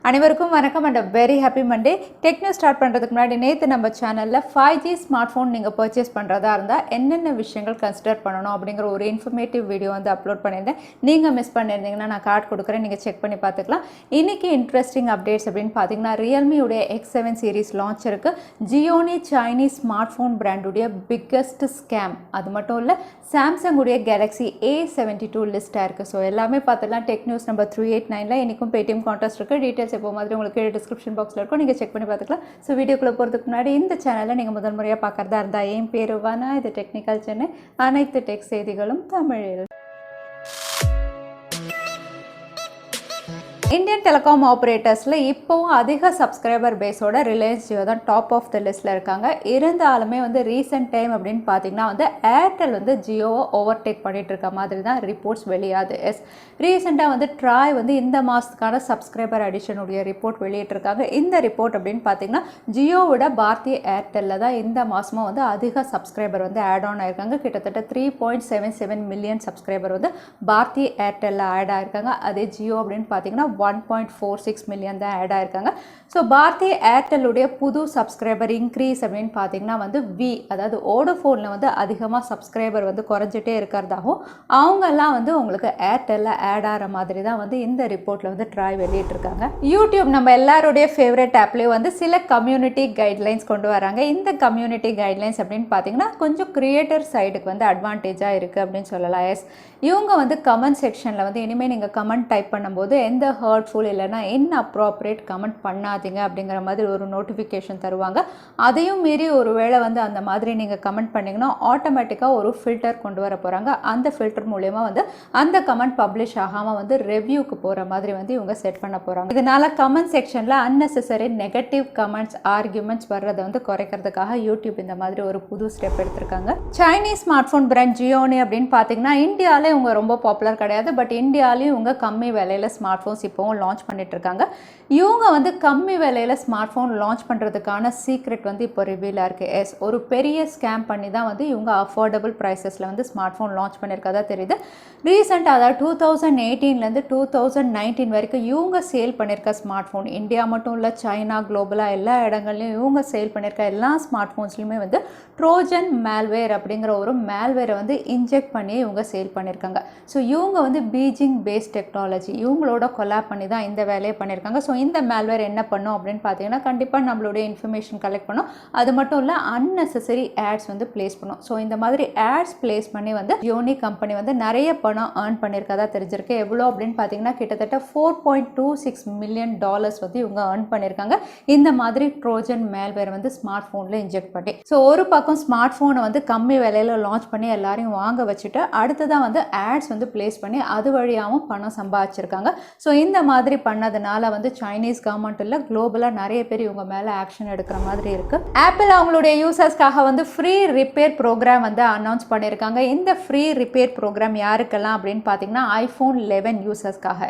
அனைவருக்கும் வணக்கம் and very happy Monday. Techno start பண்ணுறதுக்கு முன்னாடி நேற்று நம்ம சேனலில் 5G ஸ்மார்ட் ஃபோன் நீங்கள் பர்ச்சேஸ் பண்ணுறதா இருந்தால் என்னென்ன விஷயங்கள் கன்சிடர் பண்ணணும் அப்படிங்கிற ஒரு இன்ஃபர்மேட்டிவ் வீடியோ வந்து அப்லோட் பண்ணியிருந்தேன். நீங்கள் மிஸ் பண்ணியிருந்தீங்கன்னா நான் கார்டு கொடுக்குறேன், நீங்கள் செக் பண்ணி பார்த்துக்கலாம். இன்றைக்கி இன்ட்ரெஸ்டிங் அப்டேட்ஸ் அப்படின்னு பார்த்தீங்கன்னா ரியல்மியுடைய X7 சீரிஸ் லான்ச் இருக்குது. ஜியோனி சைனீஸ் ஸ்மார்ட் ஃபோன் பிராண்டுடைய பிக்கஸ்ட் ஸ்கேம். அது மட்டும் இல்லை, சாம்சங்குடைய கேலக்ஸி A72 லிஸ்ட்டாக இருக்குது. ஸோ எல்லாமே பார்த்துலாம். டெக் நியூஸ் நம்பர் 389 இன்றைக்கும் Paytm Contest இருக்குது. டீட்டெயில்ஸ் எப்போ மாதிரி உங்களுக்கு டிஸ்கிரிப்ஷன் பாக்ஸில் இருக்கும், நீங்கள் செக் பண்ணி பார்த்துக்கலாம். ஸோ வீடியோக்குள்ளே போகிறதுக்கு முன்னாடி இந்த சேனலை நீங்கள் முதல் முறையாக பார்க்குறதா இருந்தால் என் பேர் வானா, இது டெக்னிக்கல் சென்னை, அனைத்து டெக் செய்திகளும் தமிழில். இந்தியன் டெலிகாம் ஆப்ரேட்டர்ஸில் இப்போவும் அதிக சப்ஸ்கிரைபர் பேஸோட ரிலையன்ஸ் ஜியோ தான் டாப் ஆஃப் த லிஸ்ட்டில் இருக்காங்க. இருந்தாலுமே வந்து ரீசெண்ட் டைம் அப்படின்னு பார்த்தீங்கன்னா வந்து ஏர்டெல் வந்து ஜியோவை ஓவர்டேக் பண்ணிகிட்டு இருக்க மாதிரி தான் ரிப்போர்ட்ஸ் வெளியாது. ரீசெண்டாக வந்து ட்ராய் வந்து இந்த மாதத்துக்கான சப்ஸ்கிரைபர் அடிஷனுடைய ரிப்போர்ட் வெளியிட்டிருக்காங்க. இந்த ரிப்போர்ட் அப்படின்னு பார்த்தீங்கன்னா ஜியோவோட பாரதிய ஏர்டெல்லில் தான் இந்த மாதமும் வந்து அதிக சப்ஸ்கிரைபர் வந்து ஆட் ஆன் ஆயிருக்காங்க. கிட்டத்தட்ட 3.77 மில்லியன் சப்ஸ்கிரைபர் வந்து பாரதிய ஏர்டெல்லில் ஆட் ஆயிருக்காங்க. அதே ஜியோ அப்படின்னு பார்த்தீங்கன்னா 1.46 மில்லியன் தான் ஆட் ஆயிருக்காங்க. ஸோ பாரதிய ஏர்டெல்லுடைய புது சப்ஸ்கிரைபர் இன்க்ரீஸ் அப்படின்னு பார்த்தீங்கன்னா வந்து அதாவது வோடஃபோனில் வந்து அதிகமாக சப்ஸ்கிரைபர் வந்து குறைஞ்சிட்டே இருக்கிறதாகவும் அவங்கெல்லாம் வந்து உங்களுக்கு ஏர்டெல்லில் ஆட் ஆகிற மாதிரி தான் வந்து இந்த ரிப்போர்ட்டில் வந்து ட்ராய் வெளியிட்டிருக்காங்க. யூடியூப் நம்ம எல்லாருடைய ஃபேவரட் ஆப்லேயும் வந்து சில கம்யூனிட்டி கைட்லைன்ஸ் கொண்டு வராங்க. இந்த கம்யூனிட்டி கைட்லைன்ஸ் அப்படின்னு பார்த்தீங்கன்னா கொஞ்சம் கிரியேட்டர் சைடுக்கு வந்து அட்வான்டேஜாக இருக்குது அப்படின்னு சொல்லலாம். இவங்க வந்து கமெண்ட் செக்ஷனில் வந்து இனிமேல் நீங்கள் கமெண்ட் டைப் பண்ணும்போது எந்த ஹர்ட்ஃபுல் இல்லைனா இன்அப்ரோப்ரியேட் கமெண்ட் பண்ணாதீங்க அப்படிங்கிற மாதிரி ஒரு நோட்டிஃபிகேஷன் தருவாங்க. அதையும் மீறி ஒரு வேளை வந்து அந்த மாதிரி நீங்கள் கமெண்ட் பண்ணிங்கன்னா ஆட்டோமேட்டிக்காக ஒரு ஃபில்டர் கொண்டு வர போகிறாங்க. அந்த ஃபில்டர் மூலயமா வந்து அந்த கமெண்ட் பப்ளிஷ் ஆகாமல் வந்து ரெவ்யூக்கு போகிற மாதிரி வந்து இவங்க செட் பண்ண போகிறாங்க. இதனால் கமெண்ட் செக்ஷனில் அன்னெசரி நெகட்டிவ் கமெண்ட்ஸ் ஆர்கியூமெண்ட்ஸ் வர்றதை வந்து குறைக்கிறதுக்காக யூடியூப் இந்த மாதிரி ஒரு புது ஸ்டெப் எடுத்திருக்காங்க. சைனீஸ் ஸ்மார்ட் ஃபோன் பிராண்ட் ஜியோனி அப்படின்னு பார்த்தீங்கன்னா இந்தியாவில் இவங்க ரொம்ப பாப்புலர் கிடையாது. பட் இந்தியாவிலையும் இவங்க கம்மி விலையில் ஸ்மார்ட் ஃபோன்ஸ் இப்போவும் லான்ச் பண்ணிட்டு இருக்காங்க. இவங்க வந்து கம்மி விலையில் ஸ்மார்ட் ஃபோன் லான்ச் பண்ணுறதுக்கான சீக்ரெட் வந்து இப்போ ரிவீலாக இருக்குது. ஒரு பெரிய ஸ்கேம் பண்ணி தான் வந்து இவங்க அஃபோர்டபுள் ப்ரைஸஸில் வந்து ஸ்மார்ட் ஃபோன் லான்ச் பண்ணியிருக்கதா தெரியுது. ரீசெண்டாக அதாவது 2018 2019 வரைக்கும் இவங்க சேல் பண்ணியிருக்க ஸ்மார்ட் ஃபோன் இந்தியா மட்டும் இல்லை, சைனா, குளோபலாக எல்லா இடங்கள்லையும் இவங்க சேல் பண்ணியிருக்க எல்லா ஸ்மார்ட் ஃபோன்ஸ்லையுமே வந்து ட்ரோஜன் மேல்வேர் அப்படிங்கிற ஒரு மேல்வேரை வந்து இன்ஜெக்ட் பண்ணி இவங்க சேல் பண்ணியிருக்காங்க. ஸோ இவங்க வந்து பீஜிங் பேஸ்ட் டெக்னாலஜி இவங்களோட கொலாப் பண்ணி தான் இந்த வேலையை பண்ணியிருக்காங்க. ஸோ இந்த மேல்வேர் என்ன பண்ணும் அப்படின்னு பார்த்தீங்கன்னா கண்டிப்பாக நம்மளுடைய இன்ஃபர்மேஷன் கலெக்ட் பண்ணும். அது மட்டும் இல்லை, அன்னெசரி ஆட்ஸ் வந்து பிளேஸ் பண்ணும். ஸோ இந்த மாதிரி ஆட்ஸ் பிளேஸ் பண்ணி வந்து ஜியோனி கம்பெனி வந்து நிறைய பணம் ஏர்ன் பண்ணியிருக்கதா தெரிஞ்சிருக்கு. எவ்வளோ அப்படின்னு பார்த்தீங்கன்னா கிட்டத்தட்ட $4.26 மில்லியன் வந்து இவங்க ஏர்ன் பண்ணியிருக்காங்க. இந்த மாதிரி ட்ரோஜன் மேல்வேர் வந்து ஸ்மார்ட் ஃபோனில் இன்ஜெக்ட் பண்ணி. ஸோ ஒரு பக்கம் ஸ்மார்ட் ஃபோனை வந்து கம்மி விலையில் லான்ச் பண்ணி எல்லாரையும் வாங்க வச்சுட்டு அடுத்ததான் வந்து ஆட்ஸ் வந்து பிளேஸ் பண்ணி அது வழியாகவும் பணம் சம்பாதிச்சிருக்காங்க. ஸோ இந்த மாதிரி பண்ணதுனால வந்து சைனீஸ் கவர்மெண்ட் இல்லை, குளோபலாக நிறைய பேர் இவங்க மேலே ஆக்ஷன் எடுக்கிற மாதிரி இருக்குது. ஆப்பிள் அவங்களுடைய யூசர்ஸ்க்காக வந்து ஃப்ரீ ரிப்பேர் ப்ரோக்ராம் வந்து அனௌன்ஸ் பண்ணியிருக்காங்க. இந்த ஃப்ரீ ரிப்பேர் ப்ரோக்ராம் யாருக்கெல்லாம் அப்படின்னு பார்த்தீங்கன்னா iPhone 11 யூசர்ஸ்க்காக.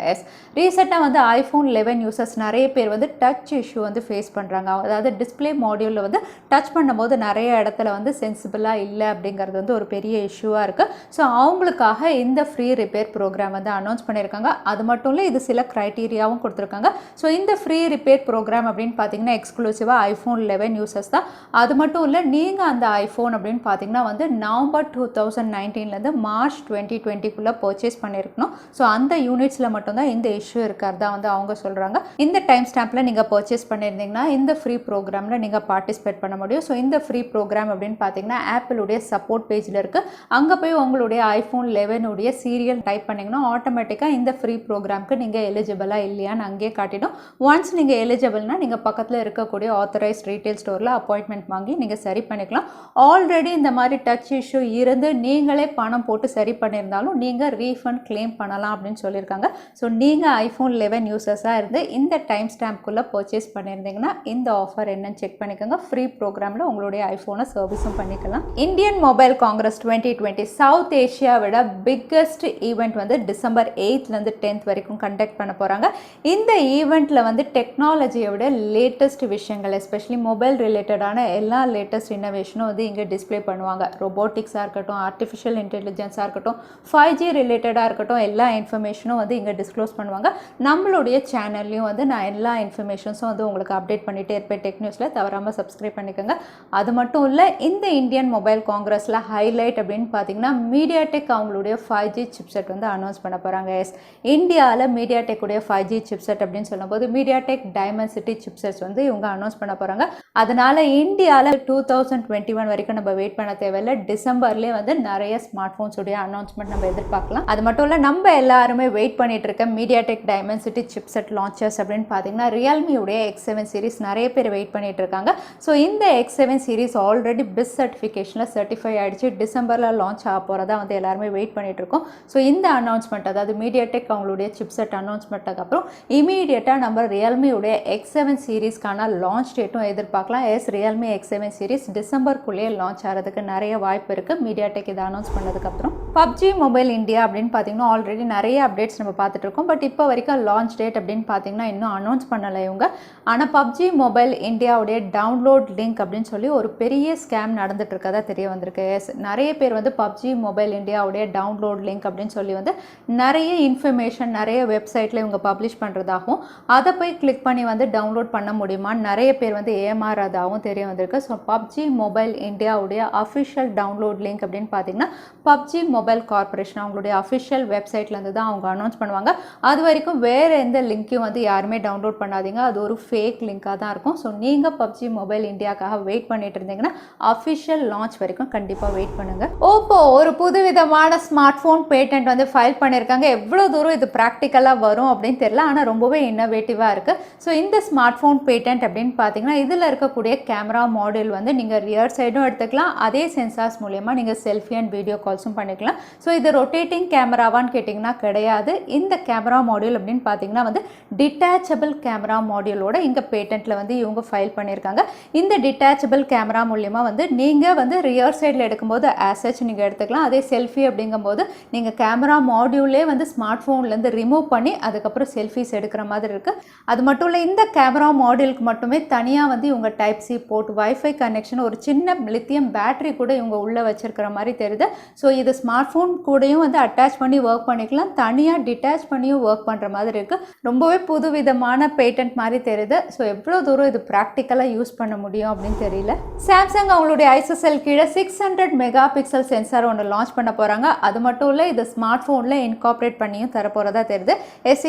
ரீசெண்டாக வந்து iPhone 11 யூசர்ஸ் நிறைய பேர் வந்து டச் இஷ்யூ வந்து ஃபேஸ் பண்ணுறாங்க. அதாவது டிஸ்பிளே மாடியூலில் வந்து டச் பண்ணும்போது நிறைய இடத்துல வந்து சென்சிபிளாக இல்லை அப்படிங்கிறது வந்து ஒரு பெரிய இஷ்யூவாக இருக்குது. ஸோ அவங்களுக்காக இந்த ஃப்ரீ ரிப்பேர் ப்ரோக்ராம் வந்து அனௌன்ஸ் பண்ணியிருக்காங்க. அது மட்டும் இல்லை, இது சில க்ரைட்டீரியாவும் கொடுத்துருக்காங்க. ஸோ இந்த ஃப்ரீ ரிப்பேர் ப்ரோக்ராம் அப்படின்னு பார்த்தீங்கன்னா எக்ஸ்க்ளூசிவாக iPhone 11 யூசர்ஸ் தான். அது மட்டும் இல்லை, நீங்கள் அந்த ஐஃபோன் அப்படின்னு பார்த்தீங்கன்னா வந்து நவம்பர் 2019 மார்ச் 2020 பர்ச்சேஸ் பண்ணியிருக்கணும். ஸோ அந்த யூனிட்ஸில் மட்டும்தான் இந்த இஷ்யூ இருக்கிறதா வந்து அவங்க சொல்கிறாங்க. இந்த டைம் ஸ்டாம்பில் நீங்கள் பர்ச்சேஸ் பண்ணியிருந்தீங்கன்னா இந்த ஃப்ரீ ப்ரோக்ராமில் நீங்கள் பார்ட்டிசிபேட் பண்ண முடியும். ஸோ இந்த ஃப்ரீ ப்ரோக்ராம் அப்படின்னு பார்த்தீங்கன்னா ஆப்பிளுடைய சப்போர்ட் பேஜில் இருக்குது. அங்கே போய் உங்களுடைய iPhone 11 சீரியல் டைப் பண்ணிங்கன்னா ஆட்டோமேட்டிக்காக இந்த ஃப்ரீ ப்ரோக்ராமுக்கு நீங்கள் எலிஜிபிளாக இல்லையான்னு அங்கேயே காட்டிடும். ஒன்ஸ் நீங்கள் எலிஜிபிள்னா நீங்கள் பக்கத்தில் இருக்கக்கூடிய ஆத்தரைஸ்ட் ரீட்டைல் ஸ்டோரில் அப்பாயின்மெண்ட் வாங்கி நீங்கள் சரி பண்ணிக்கலாம். ஆல்ரெடி இந்த மாதிரி டச் இஷ்யூ இருந்து நீங்களே பணம் போட்டு சரி பண்ணியிருந்தாலும் நீங்கள் ரீஃபண்ட் கிளைம் பண்ணலாம் அப்படின்னு சொல்லியிருக்காங்க. ஸோ நீங்கள் iPhone 11 யூசர்ஸாக இருந்து இந்த டைம் ஸ்டாம்ப்குள்ளே பர்ச்சேஸ் பண்ணியிருந்தீங்கன்னா இந்த ஆஃபர் என்னன்னு செக் பண்ணிக்கோங்க. ஃப்ரீ ப்ரோக்ராமில் உங்களுடைய ஐஃபோனை சர்வீஸும் பண்ணிக்கலாம். இந்தியன் மொபைல் காங்கிரஸ் 2020 சவுத் ஏஷியாவோட பிக்கஸ்ட் ஈவெண்ட் வந்து டிசம்பர் 8 10 வரைக்கும் கண்டக்ட் பண்ண பண்ண போகிறாங்க. இந்த ஈவெண்ட்டில் வந்து டெக்னாலஜியோட லேட்டஸ்ட் விஷயங்கள் எஸ்பெஷலி மொபைல் ரிலேட்டடான எல்லா லேட்டஸ்ட் இன்னோவேஷனும் வந்து இங்கே டிஸ்பிளே பண்ணுவாங்க. ரொபோட்டிக்ஸாக இருக்கட்டும், ஆர்டிஃபிஷியல் இன்டெலிஜென்ஸாக இருக்கட்டும், 5G ரிலேட்டடாக இருக்கட்டும், எல்லா இன்ஃபர்மேஷனும் வந்து இங்கே டிஸ்க்ளோஸ் பண்ணுவாங்க. நம்மளுடைய சேனல்லையும் வந்து நான் எல்லா இன்ஃபர்மேஷன்ஸும் வந்து உங்களுக்கு அப்டேட் பண்ணிகிட்டே இருப்பேன். டெக் நியூஸில் தவறாமல் சப்ஸ்கிரைப் பண்ணிக்கோங்க. அது மட்டும் இல்லை, இந்த இந்தியன் மொபைல் காங்கிரஸில் ஹைலைட் அப்படின்னு பார்த்தீங்கன்னா மீடியாடெக் அவங்களுடைய 5G சிப்செட் வந்து அனௌன்ஸ் பண்ண போகிறாங்க. எஸ், இந்தியாவில் மீடியாடெக்குடைய 5G சிப்செட் அப்படின்னு சொல்லும்போது மீடியாடெக் டைமென்சிட்டி சிப்செட்ஸ் வந்து இவங்க அனௌன்ஸ் பண்ண போகிறாங்க. அதனால இந்தியாவில் 2021 வரைக்கும் நம்ம வெயிட் பண்ண தேவையில்லை. டிசம்பர்லேயே வந்து நிறைய ஸ்மார்ட் ஃபோன்ஸுடைய அனௌன்ஸ்மெண்ட் நம்ம எதிர்பார்க்கலாம். அது மட்டும் இல்லை, நம்ம எல்லாருமே வெயிட் பண்ணிட்டு இருக்க மீடியாடெக் டைமென்சிட்டி சிப்செட் லான்ச்சர்ஸ் அப்படின்னு பார்த்தீங்கன்னா ரியல்மியுடைய X7 சீரிஸ் நிறைய பேர் வெயிட் பண்ணிட்டு இருக்காங்க. ஸோ இந்த X7 சீரிஸ் ஆல்ரெடி பிஸ் சர்டிஃபிகேஷனில் சர்டிஃபை ஆகிடுச்சு. டிசம்பரில் லான்ச் ஆக போகிறதா வந்து எல்லாருமே வெயிட் பண்ணிட்டு இருக்கோம். ஸோ இந்த அனௌன்ஸ்மெண்ட், அதாவது மீடியாடெக் அவங்களுடைய சிப்செட் அனௌன்ஸ்மெண்ட்டுக்கு அப்புறம் இமீடியட்டாக நம்ம ரியல்மியுடைய X7 சீரிஸ்க்கான லான்ச் டேட்டும் எதிர்பார்க்கலாம். ரியல்மி X7 சீரிஸ் டிசம்பருக்குள்ளேயே லான்ச் ஆகிறதுக்கு நிறைய வாய்ப்பு இருக்குது மீடியாடெக் இதை அனௌன்ஸ் பண்ணதுக்கப்புறம். PUBG மொபைல் இந்தியா அப்படின்னு பார்த்தீங்கன்னா ஆல்ரெடி நிறைய அப்டேட்ஸ் நம்ம பார்த்துட்டு இருக்கோம். பட் இப்போ வரைக்கும் லான்ச் டேட் அப்படின்னு பார்த்தீங்கன்னா இன்னும் அனௌன்ஸ் பண்ணலை இவங்க. ஆனால் PUBG மொபைல் இந்தியாவுடைய டவுன்லோட் லிங்க் அப்படின்னு சொல்லி ஒரு பெரிய ஸ்கேம் நடந்துட்டு இருக்கதா தெரிய வந்திருக்கு. நிறைய பேர் வந்து PUBG மொபைல் இந்தியாவுடைய டவுன்லோட் லிங்க் அப்படின்னு சொல்லி வந்து நிறைய இன்ஃபர்மேஷன் நிறைய வெப்சைட்டில் இவங்க பப்ளிஷ் பண்ணுறதாகவும் அதை போய் கிளிக் பண்ணி வந்து டவுன்லோட் பண்ண முடியுமான்னு நிறைய பேர் வந்து ஏமாறதாகவும் தெரிய வந்திருக்கு. ஸோ PUBG மொபைல் இந்தியாவுடைய அஃபிஷியல் டவுன்லோட் லிங்க் அப்படின்னு பார்த்தீங்கன்னா PUBG மொபைல் கார்பரேஷன் அவங்களுடைய அஃபிஷியல் வெப்சைட்லேருந்து தான் அவங்க அனௌன்ஸ் பண்ணுவாங்க. அது வரைக்கும் வேறு எந்த லிங்க்கையும் வந்து யாருமே டவுன்லோட் பண்ணாதீங்க. அது ஒரு ஃபேக் லிங்காக தான் இருக்கும். ஸோ நீங்கள் PUBG மொபைல் இந்தியாக்காக வெயிட் பண்ணிட்டு இருந்தீங்கன்னா அஃபிஷியல் லான்ச் வரைக்கும் கண்டிப்பாக வெயிட் பண்ணுங்கள். ஓப்போ ஒரு புதுவிதமான ஸ்மார்ட் ஃபோன் பேட்டன்ட் வந்து ஃபைல் பண்ணியிருக்காங்க. எவ்வளோ தூரம் இது ப்ராக்டிக்கலாக வரும் அப்படின்னு தெரியல, ஆனால் ரொம்பவே இன்னோவேட்டிவாக இருக்குது. ஸோ இந்த ஸ்மார்ட் ஃபோன் பேட்டன்ட் அப்படின்னு பார்த்தீங்கன்னா இதில் இருக்கக்கூடிய கேமரா மாடியூல் வந்து நீங்கள் ரியர் சைடும் எடுத்துக்கலாம், அதே சென்சார்ஸ் மூலமா நீங்கள் செல்ஃபி அண்ட் வீடியோ கால்ஸும் பண்ணிக்கலாம். ஸோ இது ரொட்டேட்டிங் கேமராவான்னு கேட்டிங்கன்னா கிடையாது. இந்த கேமரா மாடியூல் அப்படின்னு பார்த்தீங்கன்னா வந்து டிட்டாச்சபிள் கேமரா மாடியூலோட இங்கே பேட்டன்ட்டில் வந்து இவங்க ஃபைல் பண்ணியிருக்காங்க. இந்த டிட்டாச்சபிள் கேமரா மூலிமா வந்து நீங்கள் வந்து ரியர் சைடில் எடுக்கும்போது ஆசச் நீங்கள் எடுத்துக்கலாம், அதே செல்ஃபி அப்படிங்கும்போது நீங்கள் கேமரா மாடியூலே வந்து ஸ்மார்ட் ஃபோன்லேருந்து ரிமூவ் பண்ணி அதுக்கப்புறம் செல்ஃபிஸ் எடுக்கிற மாதிரி இருக்குது. அது மட்டும் இல்லை, இந்த கேமரா மாடியூலுக்கு மட்டுமே தனியாக வந்து இவங்க type C port, WiFi connection, ஒரு சின்ன லித்தியம் பேட்டரி கூட இவங்க உள்ளே வச்சிருக்கிற மாதிரி தெரியுது. ஸோ இது ஸ்மார்ட் ஃபோன் கூடயும் வந்து அட்டாச் பண்ணி ஒர்க் பண்ணிக்கலாம், தனியாக டிட்டாச் பண்ணியும் ஒர்க் பண்ணுற மாதிரி இருக்குது. ரொம்பவே புதுவிதமான பேட்டன்ட் மாதிரி தெரியுது. ஸோ எவ்வளோ தூரம் இது ப்ராக்டிக்கலாக யூஸ் பண்ண முடியும் அப்படின்னு தெரியல. சாம்சங் அவங்களுடைய ஐஎஸ்எஸ்எல் கீழே 600 மெகா பிக்சல் சென்சார் ஒன்று லான்ச் பண்ண போகிறாங்க. அது மட்டும் இல்லை, இது ஸ்மார்ட் ஃபோனில் இன்கார்பரேட் பண்ணியும் தரப்போகிறதா தெரியுது.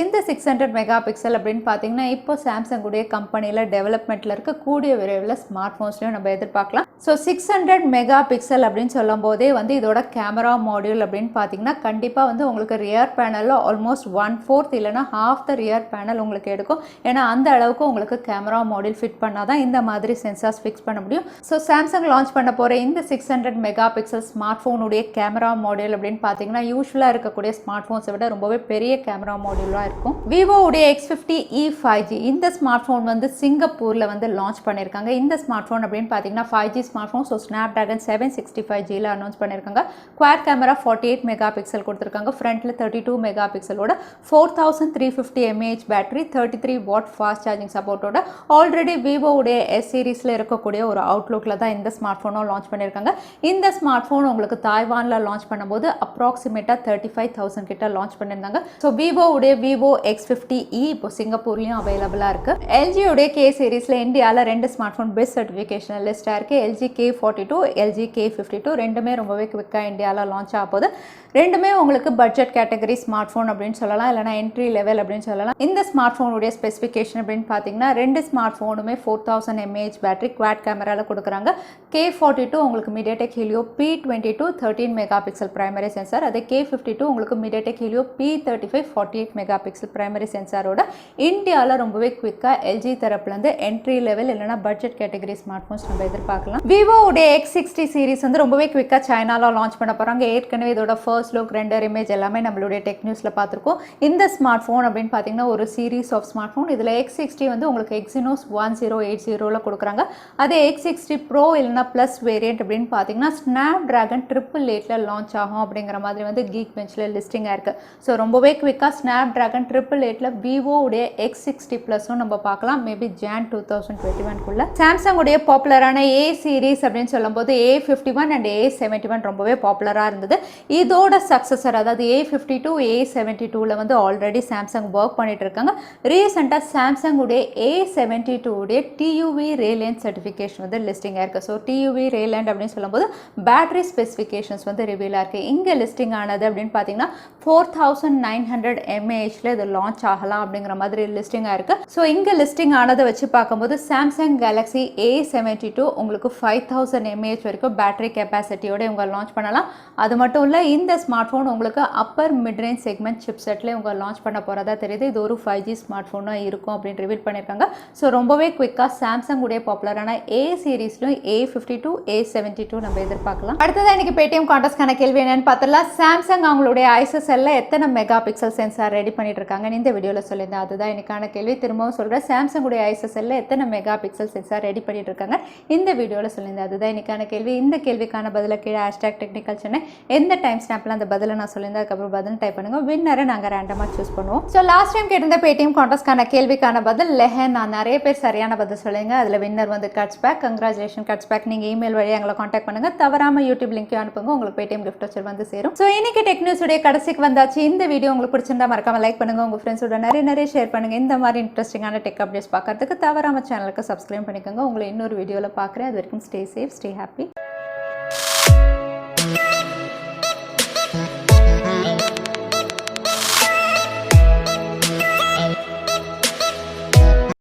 இந்த 600 மெகா பிக்சல் அப்படின்னு பார்த்தீங்கன்னா இப்போ சாம்சங் உடைய கம்பெனியில் டெவலப்மெண்ட்டில் இருக்க கூடிய விரைவில் ஸ்மார்ட் ஃபோன்ஸ்லையும் நம்ம எதிர்பார்க்கலாம். ஸோ 600 மெகா பிக்சல் அப்படின்னு சொல்லும் போதே வந்து இதோட கேமரா மாடியூல் அப்படின்னு பார்த்தீங்கன்னா கண்டிப்பாக வந்து உங்களுக்கு ரியர் பேனலில் ஆல்மோஸ்ட் 1/4 இல்லைனா ஹாஃப் த ரியர் பேனல் உங்களுக்கு எடுக்கும். ஏன்னா அந்த அளவுக்கு உங்களுக்கு கேமரா மாடியூல் ஃபிட் பண்ணால் தான் இந்த மாதிரி சென்சார்ஸ் ஃபிக்ஸ் பண்ண முடியும். ஸோ சாம்சங் லான்ச் பண்ண போகிற இந்த 600 மெகா பிக்சல் ஸ்மார்ட் ஃபோனுடைய கேமரா மாடியூல் அப்படின்னு பார்த்தீங்கன்னா யூஸ்வலாக இருக்கக்கூடிய ஸ்மார்ட் ஃபோன்ஸை விட ரொம்பவே பெரிய கேமரா மாடியூலாக இருக்கும். விவோ உடைய X50e 5G இந்த ஸ்மார்ட் ஃபோன் வந்து சிங்கப்பூரில் வந்து லான்ச் பண்ணியிருக்காங்க. இந்த ஸ்மார்ட் ஃபோன் அப்படின்னு பார்த்தீங்கன்னா 5G smart phone. So Snapdragon 765Gயில் அனௌன்ஸ் பண்ணியிருக்காங்க. குவாட் கேமரா 48 மெகா பிக்சல் கொடுத்துருக்காங்க. ஃப்ரண்ட்டில் 32 மெகா பிக்சலோட 4350 mAh battery, 33 watt fast charging சப்போர்ட்டோட ஆல்ரெடி விவோ உடைய எஸ் சீரீஸில் இருக்கக்கூடிய ஒரு அவுட்லுக்கில் தான் இந்த ஸ்மார்ட் ஃபோனும் லான்ச் பண்ணியிருக்காங்க. இந்த ஸ்மார்ட் ஃபோன் உங்களுக்கு தாய்வானில் லான்ச் பண்ணும்போது அப்ராக்சிமேட்டாக 35,000 கிட்ட லான்ச் பண்ணியிருந்தாங்க. ஸோ விவோ உடைய விவோ X50e இப்போ சிங்கப்பூர்லையும் அவைலபிளாக இருக்குது. எல்ஜி உடைய கே சீரீஸில் இந்தியாவில் 2 ஸ்மார்ட் ஃபோன் பெஸ்ட் சர்டிஃபிகேஷன் லிஸ்ட்டாக இருக்குது. LG K42, LG K52 ரெண்டுமே ரொம்பவே குவிக்காக இந்தியாவில் லான்ச் ஆக போகுது. ரெண்டுமே உங்களுக்கு பட்ஜெட் கேட்டகரி ஸ்மார்ட் ஃபோன் அப்படின்னு சொல்லலாம், இல்லைனா என்ட்ரி லெவல் அப்படின்னு சொல்லலாம். இந்த ஸ்மார்ட் ஃபோனுடைய ஸ்பெசிஃபிகேஷன் அப்படின்னு பார்த்தீங்கன்னா 2 ஸ்மார்ட் ஃபோனுமே 4000 mAh பேட்டரி குவாட் கேமராவில் கொடுக்குறாங்க. K42 உங்களுக்கு MediaTek Helio P22 13 mega pixel primary sensor, அதே K52 உங்களுக்கு MediaTek Helio P35 48 mega pixel primary சென்சாரோட இந்தியாவில் ரொம்பவே குவிக்காக எல்ஜி தரப்புலேருந்து என்ட்ரி லெவல் இல்லைனா பட்ஜெட் கேட்டகரி ஸ்மார்ட் ஃபோன்ஸ் நம்ம எதிர்பார்க்கலாம். Vivo X60 சீரிஸ் வந்து ரொம்பவே குவிக்காக சைனாவில் லான்ச் பண்ண போகிறாங்க. ஏற்கனவே இதோட ஃபர்ஸ்ட் லுக் ரெண்டர் இமேஜ் எல்லாமே நம்மளுடைய டெக் நியூஸில் பார்த்துருக்கோம். இந்த ஸ்மார்ட் ஃபோன் அப்படின்னு பார்த்தீங்கன்னா ஒரு சீரீஸ் ஆஃப் ஸ்மார்ட் ஃபோன். இதில் X60 வந்து உங்களுக்கு Exynos 1080 கொடுக்குறாங்க. அதே X60 Pro இல்லைனா ப்ளஸ் வேரியன்ட் அப்படின்னு பார்த்தீங்கன்னா Snapdragon 888 லான்ச் ஆகும் அப்படிங்கிற மாதிரி வந்து கீக் பெஞ்சில் லிஸ்டிங்காக இருக்குது. ஸோ ரொம்பவே குவிக்காக Snapdragon 888 Vivo X60 ப்ளஸும் நம்ம பார்க்கலாம். மேபி Jan 2021 சாம்சங் உடைய பாப்புலரான ஏ சீரிஸ் அப்படின்னு சொல்லும்போது A51 அண்ட் A71 ரொம்பவே பாப்புலராக இருந்தது. இதோட சக்ஸஸர் அதாவது A52 A72 வந்து ஆல்ரெடி சாம்சங் ஒர்க் பண்ணிட்டு இருக்காங்க. ரீசெண்டாக சாம்சங் உடைய A72 உடைய TUV Reliance சர்டிஃபிகேஷன் வந்து லிஸ்டிங் ஆயிருக்கு. ஸோ TUV Reliance அப்படின்னு சொல்லும்போது பேட்டரி ஸ்பெசிஃபிகேஷன்ஸ் வந்து ரிவீல் ஆயிருக்கு. இங்கே லிஸ்டிங் ஆனது அப்படின்னு பார்த்தீங்கன்னா 4900 mAhல இது லான்ச் ஆகலாம் அப்படிங்கிற மாதிரி லிஸ்டிங் ஆயிருக்கு. ஸோ இங்கே லிஸ்டிங் ஆனதை வச்சு பார்க்கும்போது சாம்சங் கேலக்ஸி A72 உங்களுக்கு 5000 mAh வரைக்கும் பேட்டரி கெப்பாசிட்டியோட இவங்க லான்ச் பண்ணலாம். அது மட்டும் இல்லை, இந்த ஸ்மார்ட் ஃபோன் உங்களுக்கு upper mid range segment chip செட்டில் இவங்க லான்ச் பண்ண போகிறதா தெரியுது. இது ஒரு 5G ஸ்மார்ட் ஃபோனாக இருக்கும் அப்படின்னு ரிவீல் பண்ணியிருக்காங்க. ஸோ ரொம்பவே குவிக்காக சாம்சங் உடைய பாப்புலரான A சீரீஸ்லையும் A52 A72 நம்ம எதிர்பார்க்கலாம். அடுத்ததான் இன்னைக்கு Paytm Contestக்கான கேள்வி என்னன்னு பார்த்தலாம். சாம்சங் அவங்களுடைய ஐஎஸ்எஸ்எல்ல எத்தனை மெகா பிக்சல் சென்சார் ரெடி பண்ணிட்டு இருக்காங்கன்னு இந்த வீடியோவில் சொல்லியிருந்தேன். அதுதான் இன்னைக்கான கேள்வி. திரும்பவும் சொல்கிறேன், சாம்சங் உடைய ஐஎஸ்எஸ்எல்ல எத்தனை மெகா பிக்சல் சென்சார் ரெடி பண்ணிட்டு இருக்காங்க இந்த வீடியோவில் சொல்லியிருந்தேன். அதுதான் இன்னைக்கான கேள்வி. இந்த கேள்விக்கான பதில கீழே #technicalchennai எந்த டைம் ஸ்னாப்ல அந்த பதிலை நான் சொல்லியிருந்தேன். அதுக்கப்புறம் பதில் டைப் பண்ணுங்க. வின்னரை நாங்கள் ரேண்டமாக சூஸ் பண்ணுவோம். ஸோ லாஸ்ட் டைம் கேட்டிருந்த Paytm Contestக்கான கேள்விக்கான பதில் லெஹன். நான் நிறைய பேர் சரியான பதில் சொல்லுங்க. அதில் வின்னர் வந்து guts pack. Congratulation guts pack. நீங்கள் இமெயில் வழியாக எங்களை காண்டாக்ட் பண்ணுங்க. தவறாம யூடியூப் லிங்க்கையும் அனுப்புங்க. உங்களுக்கு Paytm கிஃப்ட் வச்சர் வந்து சேரும். ஸோ இன்னைக்கு டெக் நியூஸ் உடைய கடைசிக்கு வந்தாச்சு. இந்த வீடியோ உங்களுக்கு பிடிச்சிருந்தா மறக்காம லைக் பண்ணுங்க. உங்க ஃப்ரெண்ட்ஸோட நிறைய ஷேர் பண்ணுங்க. இந்த மாதிரி இன்ட்ரெஸ்டிங்கான டெக் அப்டேட்ஸ் பார்க்கறதுக்கு தவறாம சேனலுக்கு சப்ஸ்கிரைப் பண்ணிக்கோங்க. உங்களை இன்னொரு வீடியோவில் பார்க்குறேன். அது வரைக்கும் stay safe, stay happy.